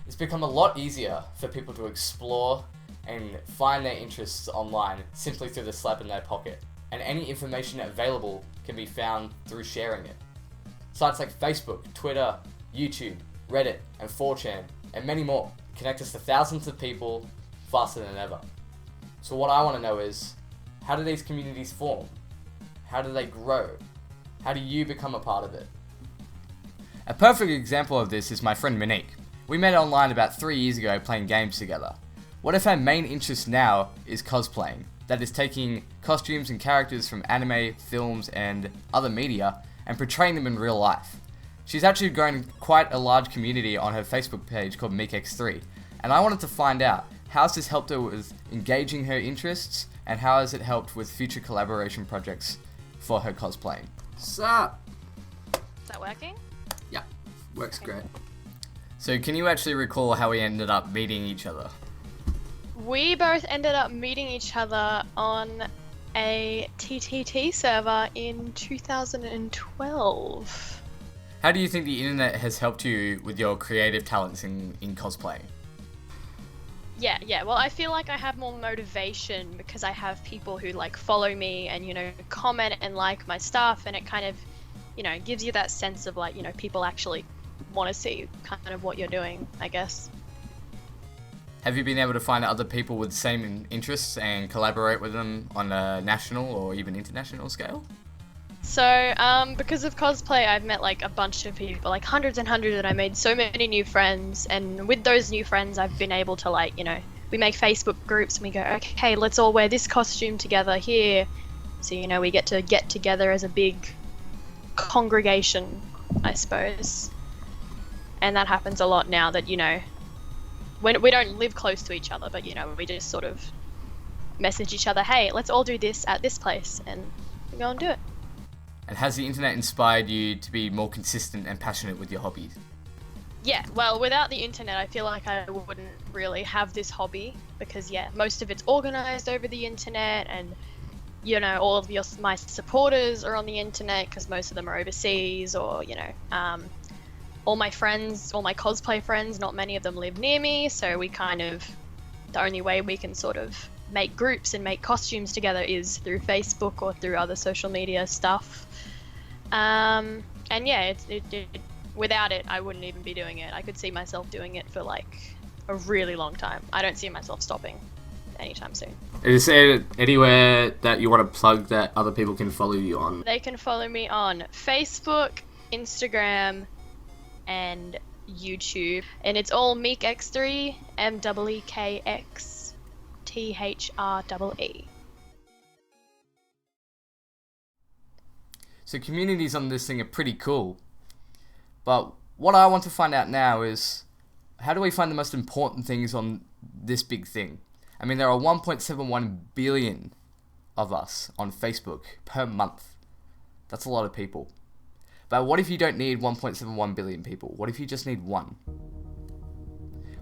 It's become a lot easier for people to explore and find their interests online simply through the slap in their pocket, and any information available can be found through sharing it. Sites like Facebook, Twitter, YouTube, Reddit, and 4chan, and many more connect us to thousands of people faster than ever. So what I want to know is, how do these communities form? How do they grow? How do you become a part of it? A perfect example of this is my friend Monique. We met online about 3 years ago playing games together. What if our main interest now is cosplaying? That is taking costumes and characters from anime, films, and other media and portraying them in real life. She's actually grown quite a large community on her Facebook page called MeekX3, and I wanted to find out how has this helped her with engaging her interests, and how has it helped with future collaboration projects for her cosplaying. Sup? Is that working? Yeah, works great. So can you actually recall how we ended up meeting each other? We both ended up meeting each other on a TTT server in 2012. How do you think the internet has helped you with your creative talents in cosplaying? Yeah. Well, I feel like I have more motivation because I have people who like follow me and, you know, comment and like my stuff, and it kind of, you know, gives you that sense of like, you know, people actually want to see kind of what you're doing, I guess. Have you been able to find other people with the same interests and collaborate with them on a national or even international scale? So, because of cosplay, I've met like a bunch of people, like hundreds and hundreds, and I made so many new friends, and with those new friends, I've been able to like, you know, we make Facebook groups and we go, okay, let's all wear this costume together here. So, you know, we get together as a big congregation, I suppose. And that happens a lot now that, you know, when we don't live close to each other, but, you know, we just sort of message each other, hey, let's all do this at this place, and we go and do it. And has the internet inspired you to be more consistent and passionate with your hobbies? Yeah, well, without the internet, I feel like I wouldn't really have this hobby because, yeah, most of it's organized over the internet, and, you know, all of my supporters are on the internet because most of them are overseas, or, you know, all my friends, all my cosplay friends, not many of them live near me, so we kind of, the only way we can sort of make groups and make costumes together is through Facebook or through other social media stuff. And yeah, without it, I wouldn't even be doing it. I could see myself doing it for like a really long time. I don't see myself stopping anytime soon. Is there anywhere that you want to plug that other people can follow you on? They can follow me on Facebook, Instagram, and YouTube, and it's all MeekX3, MEekXTHREE. So communities on this thing are pretty cool, but what I want to find out now is, how do we find the most important things on this big thing? I mean, there are 1.71 billion of us on Facebook per month. That's a lot of people. But what if you don't need 1.71 billion people? What if you just need one?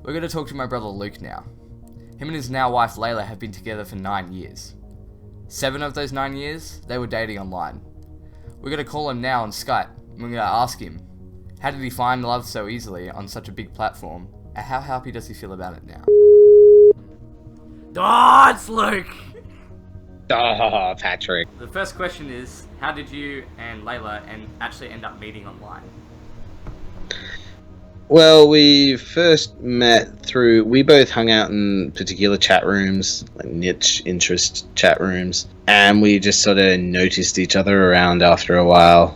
We're going to talk to my brother Luke now. Him and his now wife Layla have been together for 9 years. 7 of those 9 years, they were dating online. We're going to call him now on Skype, and we're going to ask him, how did he find love so easily on such a big platform, and how happy does he feel about it now? Oh, it's Luke! Oh, Patrick. The first question is, how did you and Layla actually end up meeting online? Well, we first met through, we both hung out in particular chat rooms, like niche interest chat rooms, and we just sort of noticed each other around after a while.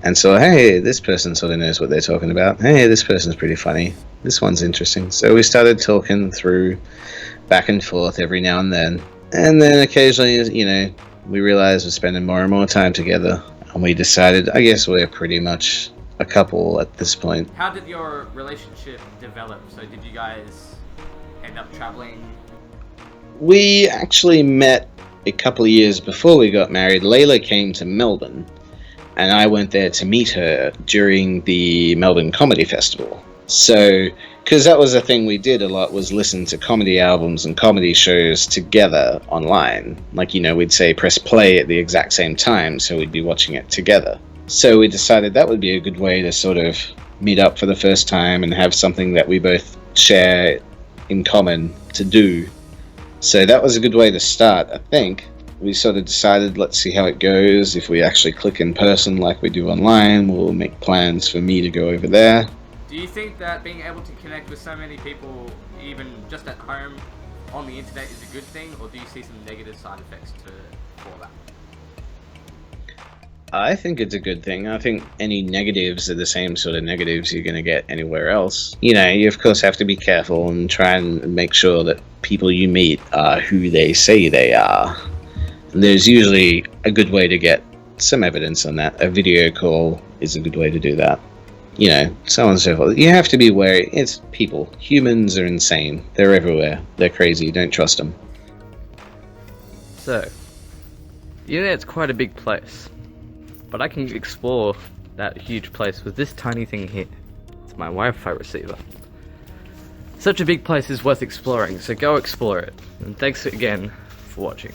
And so, hey, this person sort of knows what they're talking about. Hey, this person's pretty funny. This one's interesting. So we started talking through back and forth every now and then. And then occasionally, you know, we realized we're spending more and more time together. And we decided, I guess we're pretty much a couple at this point. How did your relationship develop? So did you guys end up traveling? We actually met a couple of years before we got married. Layla came to Melbourne, and I went there to meet her during the Melbourne Comedy Festival. So, because that was a thing we did a lot, was listen to comedy albums and comedy shows together online. Like, we'd say press play at the exact same time, so we'd be watching it together. So we decided that would be a good way to sort of meet up for the first time and have something that we both share in common to do. So that was a good way to start, I think. We sort of decided, let's see how it goes. If we actually click in person like we do online, we'll make plans for me to go over there. Do you think that being able to connect with so many people, even just at home, on the internet is a good thing, or do you see some negative side effects for that? I think it's a good thing. I think any negatives are the same sort of negatives you're going to get anywhere else. You of course have to be careful and try and make sure that people you meet are who they say they are. And there's usually a good way to get some evidence on that. A video call is a good way to do that. So on and so forth. You have to be wary. It's people. Humans are insane. They're everywhere. They're crazy. Don't trust them. So, the internet's quite a big place, but I can explore that huge place with this tiny thing here. It's my Wi-Fi receiver. Such a big place is worth exploring, so go explore it. And thanks again for watching.